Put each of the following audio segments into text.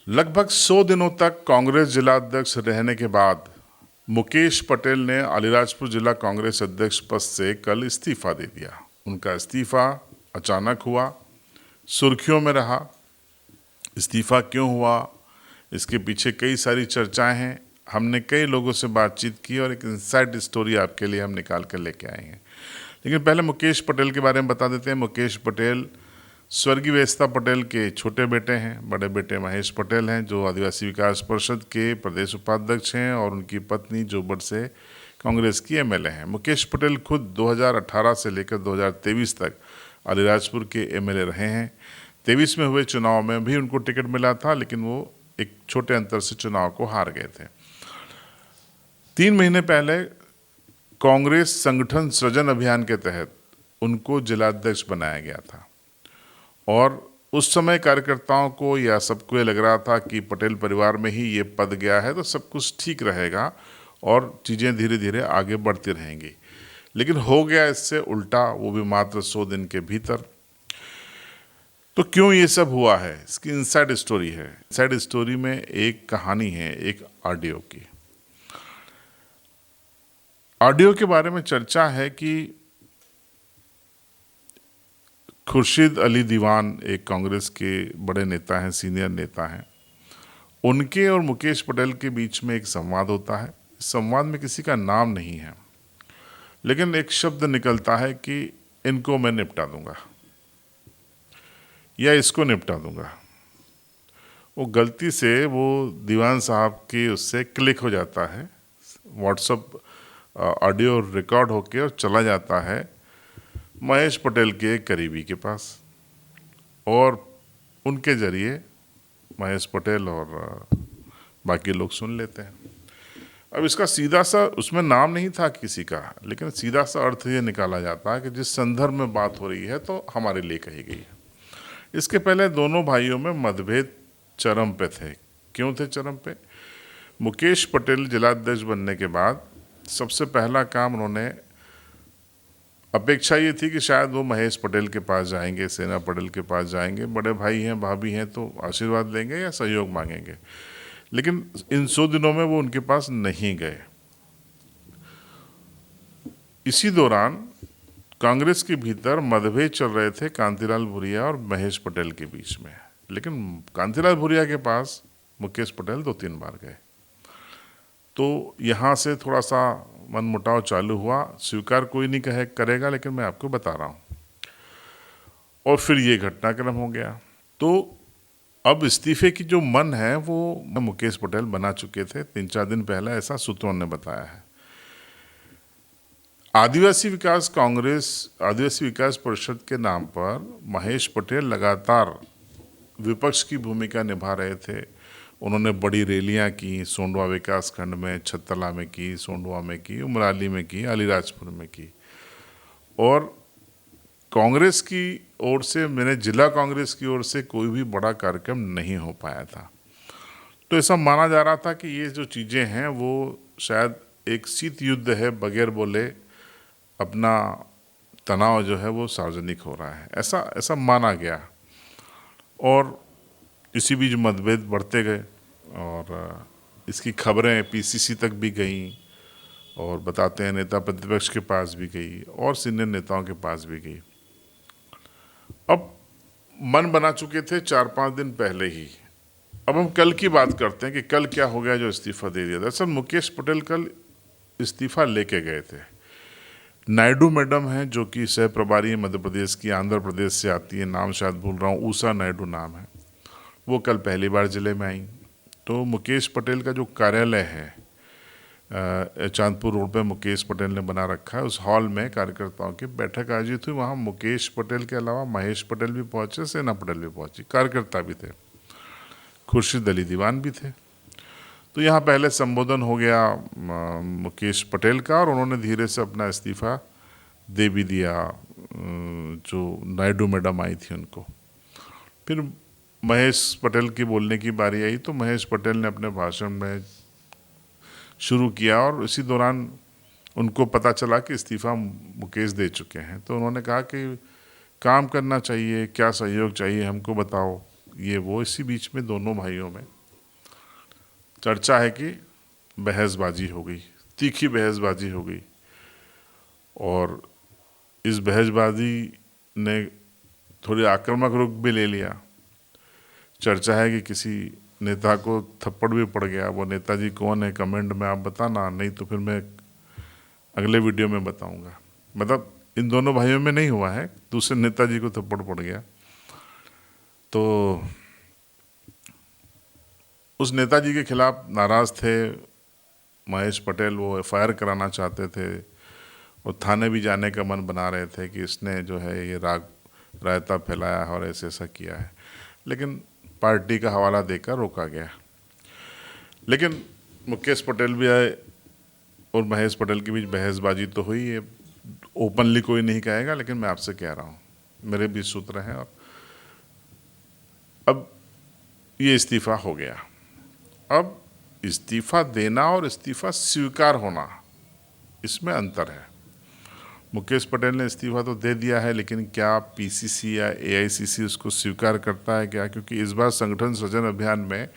लगभग 100 दिनों तक कांग्रेस जिला अध्यक्ष रहने के बाद मुकेश पटेल ने अलीराजपुर जिला कांग्रेस अध्यक्ष पद से कल इस्तीफा दे दिया। उनका इस्तीफा अचानक हुआ, सुर्खियों में रहा। इस्तीफा क्यों हुआ, इसके पीछे कई सारी चर्चाएं हैं। हमने कई लोगों से बातचीत की और एक इनसाइड स्टोरी आपके लिए हम निकाल कर लेके आए हैं। लेकिन पहले मुकेश पटेल के बारे में बता देते हैं। मुकेश पटेल स्वर्गीय वेस्ता पटेल के छोटे बेटे हैं। बड़े बेटे महेश पटेल हैं जो आदिवासी विकास परिषद के प्रदेश उपाध्यक्ष हैं, और उनकी पत्नी जोबड़ से कांग्रेस की एमएलए हैं। मुकेश पटेल खुद 2018 से लेकर 2023 तक अलीराजपुर के एमएलए रहे हैं। 23 में हुए चुनाव में भी उनको टिकट मिला था, लेकिन वो एक छोटे अंतर से चुनाव को हार गए थे। 3 महीने पहले कांग्रेस संगठन सृजन अभियान के तहत उनको जिलाध्यक्ष बनाया गया था, और उस समय कार्यकर्ताओं को या सबको ये लग रहा था कि पटेल परिवार में ही ये पद गया है तो सब कुछ ठीक रहेगा और चीज़ें धीरे धीरे आगे बढ़ती रहेंगी। लेकिन हो गया इससे उल्टा, वो भी मात्र 100 दिन के भीतर। तो क्यों ये सब हुआ है, इसकी इनसाइड स्टोरी है। इनसाइड स्टोरी में एक कहानी है, एक ऑडियो की। ऑडियो के बारे में चर्चा है कि खुर्शीद अली दीवान एक कांग्रेस के बड़े नेता हैं, सीनियर नेता हैं। उनके और मुकेश पटेल के बीच में एक संवाद होता है। इस संवाद में किसी का नाम नहीं है, लेकिन एक शब्द निकलता है कि इनको मैं निपटा दूंगा या इसको निपटा दूंगा। वो गलती से वो दीवान साहब की उससे क्लिक हो जाता है, व्हाट्सएप ऑडियो रिकॉर्ड होके और चला जाता है महेश पटेल के करीबी के पास, और उनके जरिए महेश पटेल और बाकी लोग सुन लेते हैं। अब इसका सीधा सा, उसमें नाम नहीं था किसी का, लेकिन सीधा सा अर्थ ये निकाला जाता है कि जिस संदर्भ में बात हो रही है तो हमारे लिए कही गई है। इसके पहले दोनों भाइयों में मतभेद चरम पे थे। क्यों थे चरम पे? मुकेश पटेल जिलाध्यक्ष बनने के बाद सबसे पहला काम उन्होंने, अपेक्षा ये थी कि शायद वो महेश पटेल के पास जाएंगे, सेना पटेल के पास जाएंगे, बड़े भाई हैं भाभी हैं तो आशीर्वाद लेंगे या सहयोग मांगेंगे। लेकिन इन 100 दिनों में वो उनके पास नहीं गए। इसी दौरान कांग्रेस के भीतर मतभेद चल रहे थे कांतिलाल भूरिया और महेश पटेल के बीच में। लेकिन कांतिलाल भूरिया के पास मुकेश पटेल 2-3 बार गए, तो यहाँ से थोड़ा सा मनमुटाव चालू हुआ। स्वीकार कोई नहीं करेगा, लेकिन मैं आपको बता रहा हूँ। और फिर ये घटनाक्रम हो गया। तो अब इस्तीफे की जो मन है वो मुकेश पटेल बना चुके थे 3-4 दिन पहले, ऐसा सूत्रों ने बताया है। आदिवासी विकास कांग्रेस, आदिवासी विकास परिषद के नाम पर महेश पटेल लगातार विपक्ष की भूमिका निभा रहे थे। उन्होंने बड़ी रैलियां की, सोंडवा विकास खंड में, छत्तला में की, सोंडवा में की, उमराली में की, अलीराजपुर में की। और कांग्रेस की ओर से, मैंने जिला कांग्रेस की ओर से कोई भी बड़ा कार्यक्रम नहीं हो पाया था। तो ऐसा माना जा रहा था कि ये जो चीज़ें हैं वो शायद एक शीत युद्ध है, बगैर बोले अपना तनाव जो है वो सार्वजनिक हो रहा है, ऐसा माना गया। और इसी बीच मतभेद बढ़ते गए और इसकी खबरें पीसीसी तक भी गईं, और बताते हैं नेता प्रतिपक्ष के पास भी गई और सीनियर नेताओं के पास भी गई। अब मन बना चुके थे 4-5 दिन पहले ही। अब हम कल की बात करते हैं कि कल क्या हो गया जो इस्तीफा दे दिया। दरअसल मुकेश पटेल कल इस्तीफा लेके गए थे। नायडू मैडम हैं जो कि सह प्रभारी मध्य प्रदेश की, आंध्र प्रदेश से आती है, नाम शायद भूल रहा हूँ, ऊषा नायडू नाम है। वो कल पहली बार जिले में आई। तो मुकेश पटेल का जो कार्यालय है चांदपुर रोड पे मुकेश पटेल ने बना रखा है, उस हॉल में कार्यकर्ताओं की बैठक आयोजित हुई। वहाँ मुकेश पटेल के अलावा महेश पटेल भी पहुँचे, सेना पटेल भी पहुँची, कार्यकर्ता भी थे, खुर्शीद अली दीवान भी थे। तो यहाँ पहले संबोधन हो गया मुकेश पटेल का, और उन्होंने धीरे से अपना इस्तीफा दे भी दिया जो नायडू मैडम आई थी उनको। फिर महेश पटेल की बोलने की बारी आई, तो महेश पटेल ने अपने भाषण में शुरू किया, और इसी दौरान उनको पता चला कि इस्तीफा मुकेश दे चुके हैं। तो उन्होंने कहा कि काम करना चाहिए, क्या सहयोग चाहिए हमको बताओ, ये वो। इसी बीच में दोनों भाइयों में चर्चा है कि बहसबाजी हो गई, तीखी बहसबाजी हो गई, और इस बहसबाजी ने थोड़ी आक्रामक रुख भी ले लिया। चर्चा है कि किसी नेता को थप्पड़ भी पड़ गया। वो नेताजी कौन है कमेंट में आप बताना, नहीं तो फिर मैं अगले वीडियो में बताऊंगा। मतलब इन दोनों भाइयों में नहीं हुआ है, दूसरे नेताजी को थप्पड़ पड़ गया। तो उस नेताजी के खिलाफ नाराज थे महेश पटेल, वो एफआईआर कराना चाहते थे और थाने भी जाने का मन बना रहे थे कि इसने जो है ये रायता फैलाया है और ऐसे ऐसा किया है, लेकिन पार्टी का हवाला देकर रोका गया। लेकिन मुकेश पटेल भी आए और महेश पटेल के बीच बहसबाजी तो हुई है, ओपनली कोई नहीं कहेगा, लेकिन मैं आपसे कह रहा हूँ, मेरे भी सूत्र हैं। और अब ये इस्तीफा हो गया। अब इस्तीफा देना और इस्तीफा स्वीकार होना, इसमें अंतर है। मुकेश पटेल ने इस्तीफा तो दे दिया है, लेकिन क्या पीसीसी या एआईसीसी उसको स्वीकार करता है क्या? क्योंकि इस बार संगठन सृजन अभियान में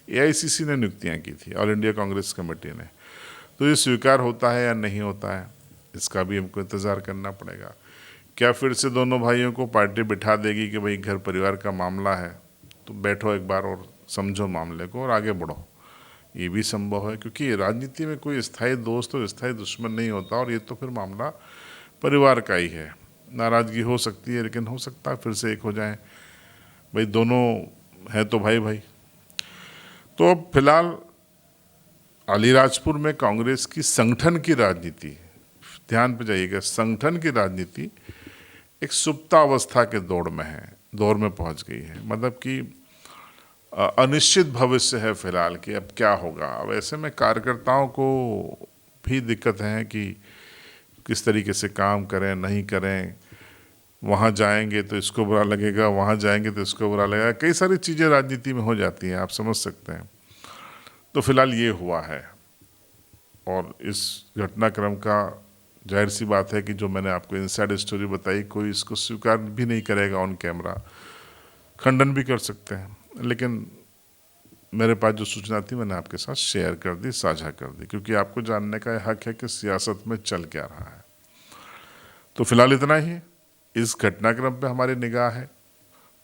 एआईसीसी ने नियुक्तियां की थी, ऑल इंडिया कांग्रेस कमेटी ने। तो ये स्वीकार होता है या नहीं होता है, इसका भी हमको इंतज़ार करना पड़ेगा। क्या फिर से दोनों भाइयों को पार्टी बिठा देगी कि भाई घर परिवार का मामला है तो बैठो एक बार और समझो मामले को और आगे बढ़ो? ये भी संभव है, क्योंकि राजनीति में कोई स्थायी दोस्त और स्थायी दुश्मन नहीं होता, और ये तो फिर मामला परिवार का ही है। नाराज़गी हो सकती है, लेकिन हो सकता है फिर से एक हो जाए। भाई दोनों हैं तो भाई भाई। तो अब फिलहाल अलीराजपुर में कांग्रेस की संगठन की राजनीति, ध्यान पे जाइएगा, संगठन की राजनीति एक सुप्तावस्था के दौर में पहुंच गई है। मतलब कि अनिश्चित भविष्य है फिलहाल कि अब क्या होगा। अब ऐसे में कार्यकर्ताओं को भी दिक्कत है कि किस तरीके से काम करें नहीं करें। वहाँ जाएंगे तो इसको बुरा लगेगा, वहाँ जाएंगे तो इसको बुरा लगेगा, कई सारी चीज़ें राजनीति में हो जाती हैं, आप समझ सकते हैं। तो फिलहाल ये हुआ है, और इस घटनाक्रम का जाहिर सी बात है कि जो मैंने आपको इनसाइड स्टोरी बताई, कोई इसको स्वीकार भी नहीं करेगा ऑन कैमरा, खंडन भी कर सकते हैं, लेकिन मेरे पास जो सूचना थी मैंने आपके साथ शेयर कर दी, साझा कर दी, क्योंकि आपको जानने का हक है कि सियासत में चल क्या रहा है। तो फिलहाल इतना ही। इस घटनाक्रम पे हमारी निगाह है।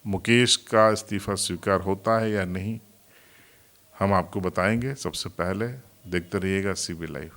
मुकेश का इस्तीफा स्वीकार होता है या नहीं, हम आपको बताएंगे सबसे पहले। देखते रहिएगा सीबी लाइव।